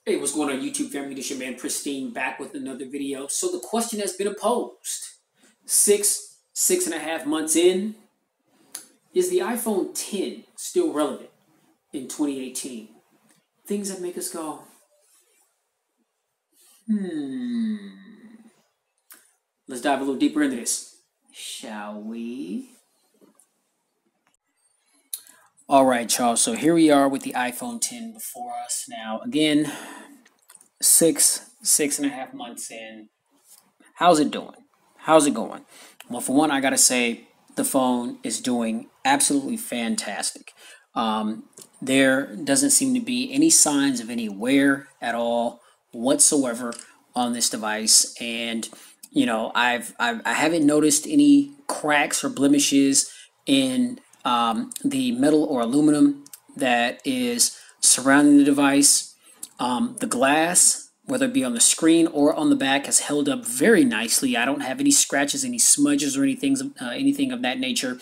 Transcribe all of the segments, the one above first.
Hey, what's going on, YouTube family? This your man Pristine back with another video. So the question has been posed. 6.5 months in, is the iPhone 10 still relevant in 2018? Things that make us go, Let's dive a little deeper into this, shall we? All right, y'all. So here we are with the iPhone 10 before us now. Again, 6.5 months in. How's it doing? How's it going? Well, for one, I gotta say the phone is doing absolutely fantastic. There doesn't seem to be any signs of any wear at all whatsoever on this device, and I haven't noticed any cracks or blemishes in the metal or aluminum that is surrounding the device. The glass, whether it be on the screen or on the back, has held up very nicely. I don't have any scratches, any smudges, or anything of that nature.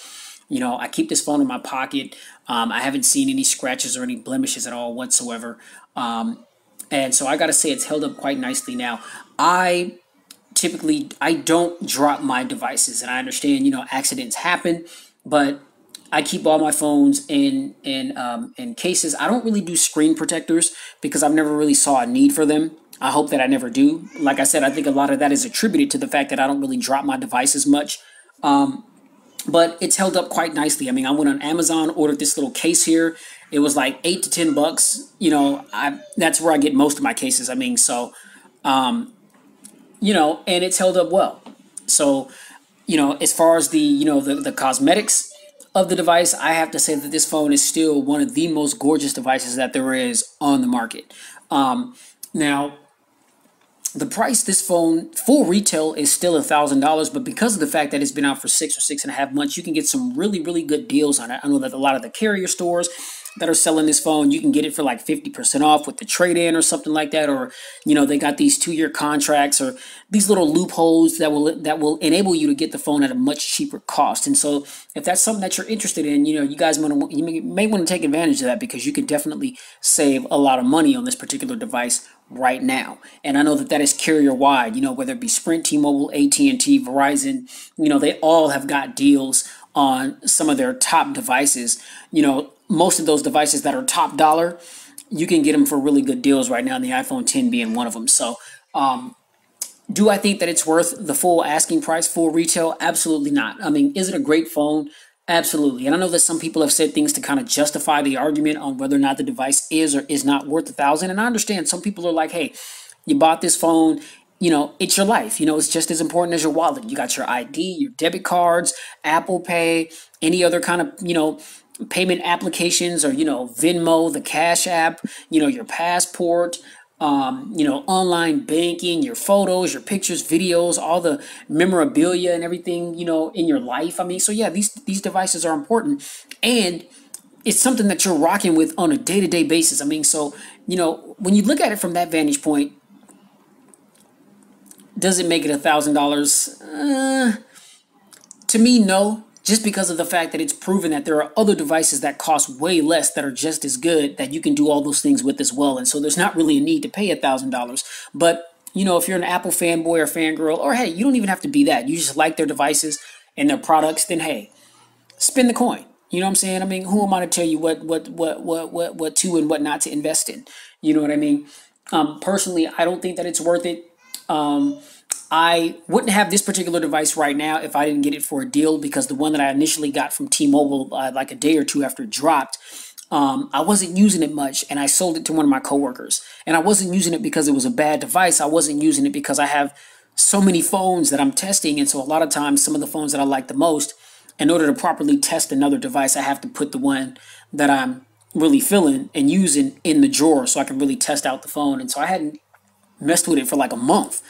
I keep this phone in my pocket. I haven't seen any scratches or any blemishes at all whatsoever. And so I got to say it's held up quite nicely. Now, I don't drop my devices, and I understand, accidents happen, but I keep all my phones in cases. I don't really do screen protectors because I've never really saw a need for them. I hope that I never do. Like I said, I think a lot of that is attributed to the fact that I don't really drop my devices much. But it's held up quite nicely. I mean, I went on Amazon, ordered this little case here. It was like $8 to $10. That's where I get most of my cases. I mean, so, and it's held up well. So, as far as the cosmetics of the device, I have to say that this phone is still one of the most gorgeous devices that there is on the market. Now, the price, this phone full retail is still $1,000, but because of the fact that it's been out for 6.5 months, you can get some really, really good deals on it. I know that a lot of the carrier stores that are selling this phone, you can get it for like 50% off with the trade-in or something like that, or they got these 2-year contracts or these little loopholes that will enable you to get the phone at a much cheaper cost. And so if that's something that you're interested in, you may want to take advantage of that, because you can definitely save a lot of money on this particular device right now. And I know that is carrier wide, whether it be Sprint, T-Mobile, AT&T, Verizon, they all have got deals on some of their top devices. Most of those devices that are top dollar, you can get them for really good deals right now, and the iPhone 10 being one of them. So do I think that it's worth the full asking price, full retail? Absolutely not. I mean, is it a great phone? Absolutely. And I know that some people have said things to kind of justify the argument on whether or not the device is or is not worth $1,000. And I understand some people are like, hey, you bought this phone, it's your life. It's just as important as your wallet. You got your ID, your debit cards, Apple Pay, any other kind of, payment applications, or, Venmo, the Cash App, your passport, online banking, your photos, your pictures, videos, all the memorabilia and everything, in your life. I mean, so yeah, these devices are important, and it's something that you're rocking with on a day-to-day basis. I mean, so, when you look at it from that vantage point, does it make it $1,000? To me, no. Just because of the fact that it's proven that there are other devices that cost way less that are just as good that you can do all those things with as well. And so there's not really a need to pay $1,000. But, if you're an Apple fanboy or fangirl, or hey, you don't even have to be that. You just like their devices and their products, then hey, spend the coin. You know what I'm saying? I mean, who am I to tell you what to and what not to invest in? You know what I mean? Personally, I don't think that it's worth it. I wouldn't have this particular device right now if I didn't get it for a deal, because the one that I initially got from T-Mobile like a day or two after it dropped, I wasn't using it much, and I sold it to one of my coworkers. And I wasn't using it because it was a bad device. I wasn't using it because I have so many phones that I'm testing, and so a lot of times some of the phones that I like the most, in order to properly test another device, I have to put the one that I'm really feeling and using in the drawer so I can really test out the phone. And so I hadn't messed with it for like a month.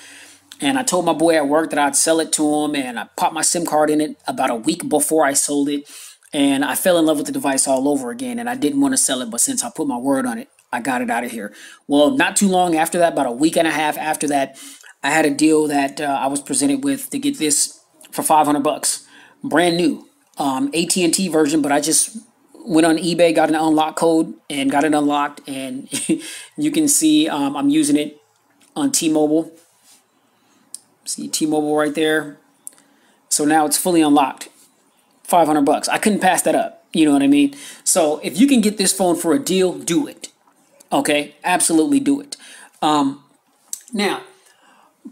And I told my boy at work that I'd sell it to him, and I popped my SIM card in it about a week before I sold it, and I fell in love with the device all over again, and I didn't want to sell it, but since I put my word on it, I got it out of here. Well, not too long after that, about a week and a half after that, I had a deal that I was presented with to get this for $500, brand new, AT&T version, but I just went on eBay, got an unlock code, and got it unlocked. And you can see I'm using it on T-Mobile. See T-Mobile right there. So now it's fully unlocked. $500. I couldn't pass that up. You know what I mean? So if you can get this phone for a deal, do it. Okay, absolutely do it. Now,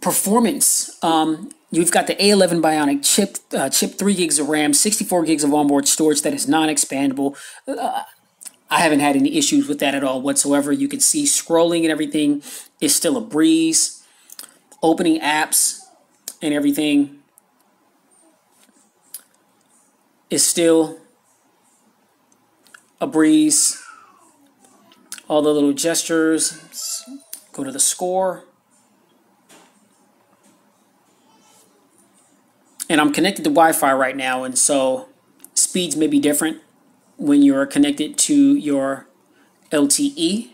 performance. You've got the A11 Bionic chip 3 gigs of RAM, 64 gigs of onboard storage that is non-expandable. I haven't had any issues with that at all whatsoever. You can see scrolling and everything is still a breeze. Opening apps and everything is still a breeze. All the little gestures. Go to the score. And I'm connected to Wi-Fi right now, and so speeds may be different when you're connected to your LTE.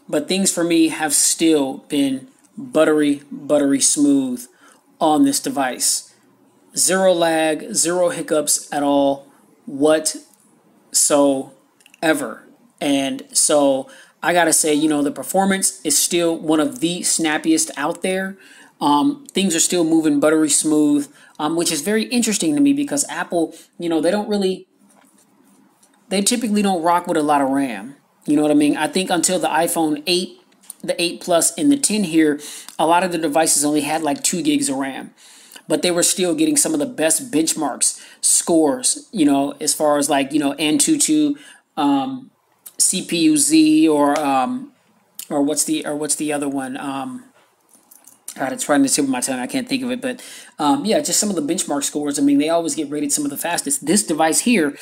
But things for me have still been buttery smooth on this device. Zero lag, zero hiccups at all whatsoever. And so I gotta say, the performance is still one of the snappiest out there. Things are still moving buttery smooth, which is very interesting to me because Apple, they typically don't rock with a lot of RAM. You know what I mean? I think until the iPhone 8, the 8 Plus, and the 10 here, a lot of the devices only had like 2 gigs of RAM. But they were still getting some of the best benchmarks, scores, as far as like, Antutu, CPU-Z, or what's the other one? God, it's right in the tip of my tongue. I can't think of it, but yeah, just some of the benchmark scores. I mean, they always get rated some of the fastest. This device here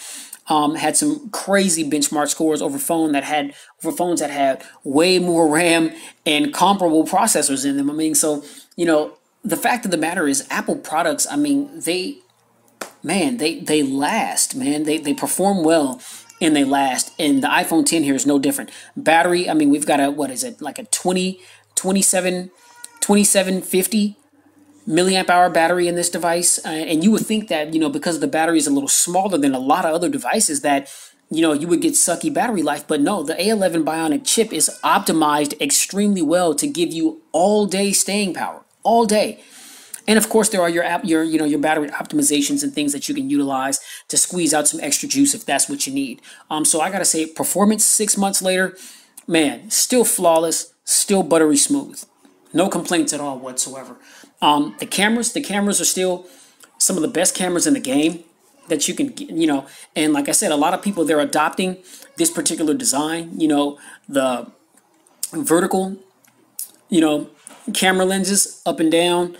had some crazy benchmark scores over phones that had way more RAM and comparable processors in them. I mean, so the fact of the matter is, Apple products. I mean, they last. Man, they perform well. And they last. And the iPhone 10 here is no different. Battery, I mean, we've got like a 2750 milliamp hour battery in this device. And you would think that, because the battery is a little smaller than a lot of other devices, that, you would get sucky battery life. But no, the A11 Bionic chip is optimized extremely well to give you all day staying power, all day. And of course, there are your battery optimizations and things that you can utilize to squeeze out some extra juice if that's what you need. So I gotta say, performance 6 months later, man, still flawless, still buttery smooth, no complaints at all whatsoever. The cameras are still some of the best cameras in the game that you can get, And like I said, a lot of people, they're adopting this particular design. The vertical, camera lenses up and down.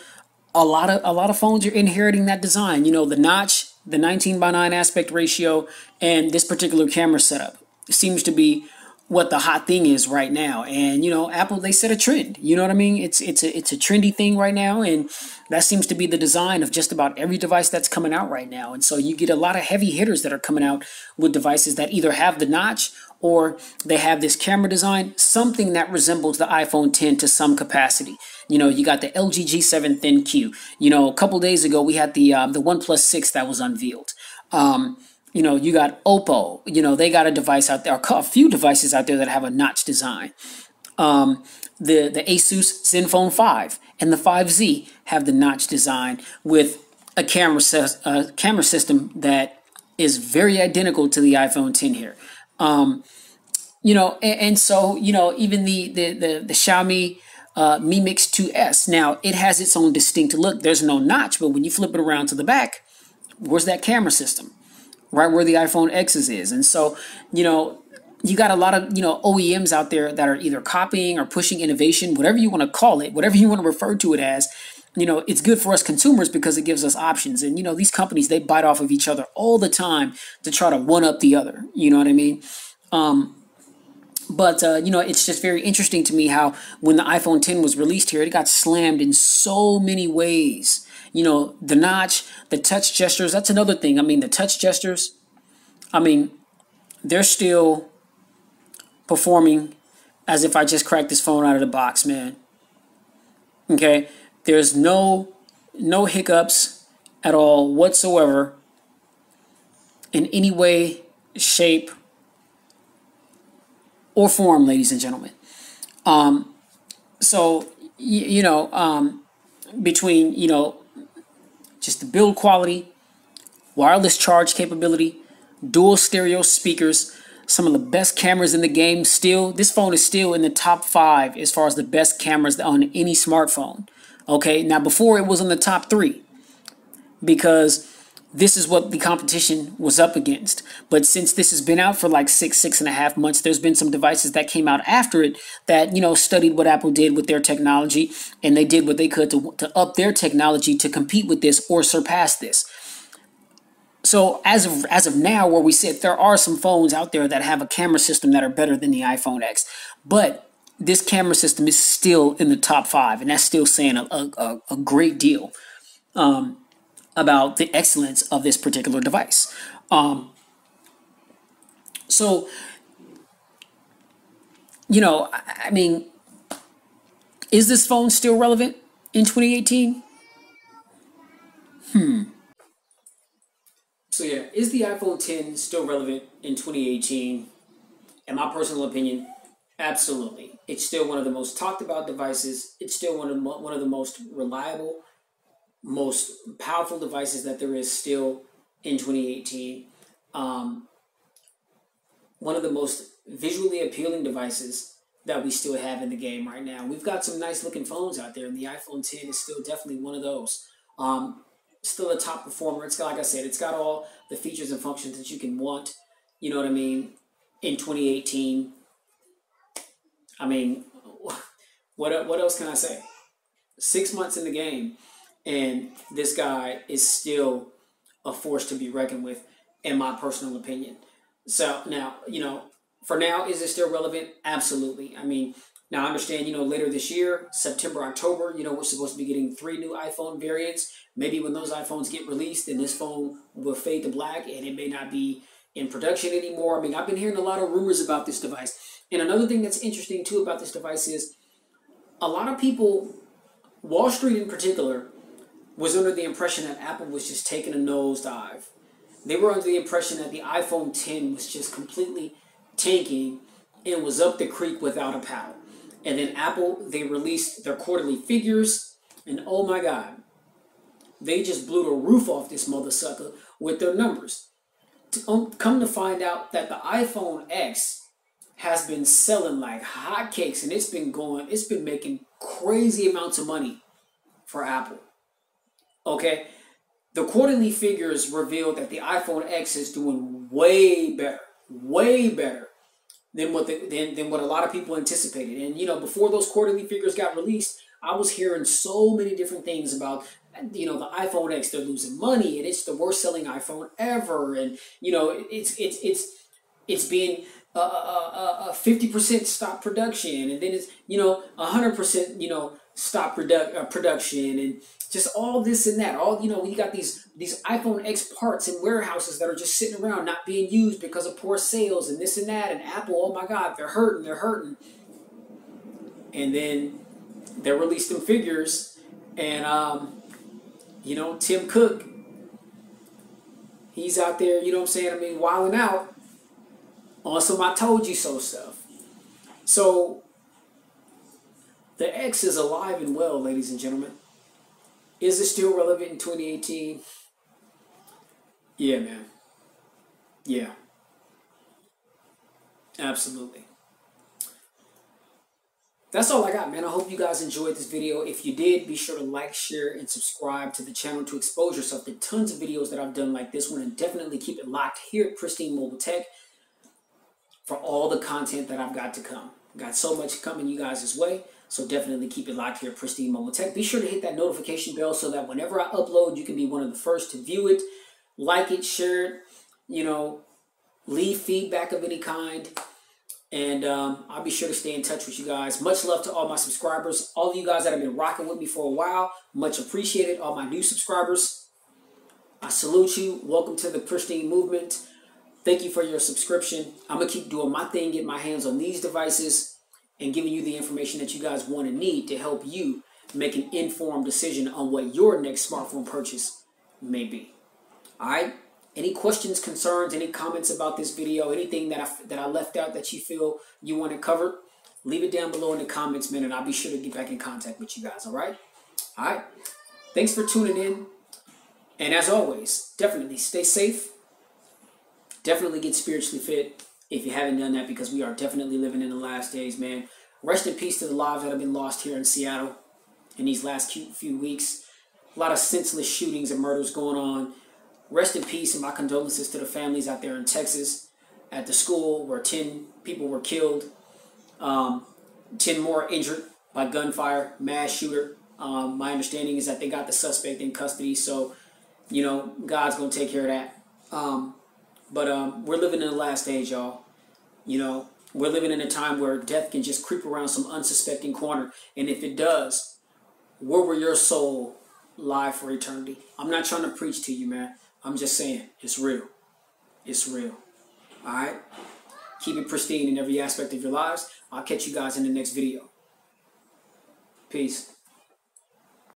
A lot of phones are inheriting that design. The notch, the 19:9 aspect ratio, and this particular camera setup seems to be what the hot thing is right now. And Apple, they set a trend. You know what I mean? It's a trendy thing right now, and that seems to be the design of just about every device that's coming out right now. And so you get a lot of heavy hitters that are coming out with devices that either have the notch or they have this camera design, something that resembles the iPhone 10 to some capacity. You got the LG G7 Thin Q. A couple days ago we had the OnePlus 6 that was unveiled. You got Oppo. They got a device out there, a few devices out there that have a notch design. The Asus Zenfone 5 and the 5Z have the notch design with a camera system that is very identical to the iPhone 10 here. And so even the Xiaomi Mi Mix 2S. Now it has its own distinct look. There's no notch, but when you flip it around to the back, where's that camera system? Right where the iPhone X's is. And so, you got a lot of, OEMs out there that are either copying or pushing innovation, whatever you want to call it, whatever you want to refer to it as. It's good for us consumers because it gives us options. And, these companies, they bite off of each other all the time to try to one up the other. You know what I mean? But it's just very interesting to me how when the iPhone 10 was released here, it got slammed in so many ways. The notch, the touch gestures, that's another thing. I mean, the touch gestures, they're still performing as if I just cracked this phone out of the box, man. Okay? There's no hiccups at all whatsoever in any way, shape, or form, ladies and gentlemen. So, between, just the build quality, wireless charge capability, dual stereo speakers, some of the best cameras in the game. Still, this phone is still in the top 5 as far as the best cameras on any smartphone. Okay, now before it was in the top 3 because this is what the competition was up against. But since this has been out for like 6.5 months, there's been some devices that came out after it that, studied what Apple did with their technology, and they did what they could to up their technology to compete with this or surpass this. So as of now, where we sit, there are some phones out there that have a camera system that are better than the iPhone X, but this camera system is still in the top 5, and that's still saying a great deal about the excellence of this particular device. So, I mean, is this phone still relevant in 2018? So yeah, is the iPhone 10 still relevant in 2018? In my personal opinion, absolutely. It's still one of the most talked about devices. It's still one of the most reliable, most powerful devices that there is still in 2018. One of the most visually appealing devices that we still have in the game right now. We've got some nice looking phones out there, and the iPhone 10 is still definitely one of those. Still a top performer. It's got, like I said, it's got all the features and functions that you can want. You know what I mean? In 2018. I mean, what else can I say? 6 months in the game, and this guy is still a force to be reckoned with, in my personal opinion. So now, for now, is it still relevant? Absolutely. I mean, now I understand, later this year, September, October, we're supposed to be getting 3 new iPhone variants. Maybe when those iPhones get released, then this phone will fade to black and it may not be in production anymore. I mean, I've been hearing a lot of rumors about this device. And another thing that's interesting too about this device is a lot of people, Wall Street in particular, was under the impression that Apple was just taking a nosedive. They were under the impression that the iPhone 10 was just completely tanking and was up the creek without a paddle. And then Apple, they released their quarterly figures, and oh my God, they just blew the roof off this mother sucker with their numbers. Come to find out that the iPhone X has been selling like hotcakes, and it's been making crazy amounts of money for Apple. Okay, the quarterly figures revealed that the iPhone X is doing way better than what a lot of people anticipated. And before those quarterly figures got released, I was hearing so many different things about the iPhone X. They're losing money, and it's the worst selling iPhone ever. And it's being 50% stop production, and then it's 100% stop production, and just all this and that. All we got these iPhone X parts in warehouses that are just sitting around not being used because of poor sales and this and that. And Apple, oh my God, they're hurting. And then they released them figures, and Tim Cook, he's out there, wilding out on some I told you so stuff. So the X is alive and well, ladies and gentlemen. Is it still relevant in 2018? Yeah, man. Yeah. Absolutely. That's all I got, man. I hope you guys enjoyed this video. If you did, be sure to like, share, and subscribe to the channel to expose yourself to tons of videos that I've done like this one, and definitely keep it locked here at Pristine Mobile Tech for all the content that I've got to come. Got so much coming you guys' way, so definitely keep it locked here at Pristine Mobile Tech. Be sure to hit that notification bell so that whenever I upload, you can be one of the first to view it, like it, share it, leave feedback of any kind. And I'll be sure to stay in touch with you guys. Much love to all my subscribers. All of you guys that have been rocking with me for a while, much appreciated. All my new subscribers, I salute you. Welcome to the Pristine Movement. Thank you for your subscription. I'm going to keep doing my thing, getting my hands on these devices, and giving you the information that you guys want and need to help you make an informed decision on what your next smartphone purchase may be. All right? Any questions, concerns, any comments about this video, anything that I left out that you feel you want to cover, leave it down below in the comments, man, and I'll be sure to get back in contact with you guys, all right? All right. Thanks for tuning in. And as always, definitely stay safe. Definitely get spiritually fit if you haven't done that, because we are definitely living in the last days, man. Rest in peace to the lives that have been lost here in Seattle in these last few weeks. A lot of senseless shootings and murders going on. Rest in peace and my condolences to the families out there in Texas at the school where 10 people were killed, 10 more injured by gunfire, mass shooter. My understanding is that they got the suspect in custody, so, you know, God's going to take care of that. But we're living in the last days, y'all. You know, we're living in a time where death can just creep around some unsuspecting corner, and if it does, where will your soul lie for eternity? I'm not trying to preach to you, man. I'm just saying, it's real. It's real. All right? Keep it pristine in every aspect of your lives. I'll catch you guys in the next video. Peace.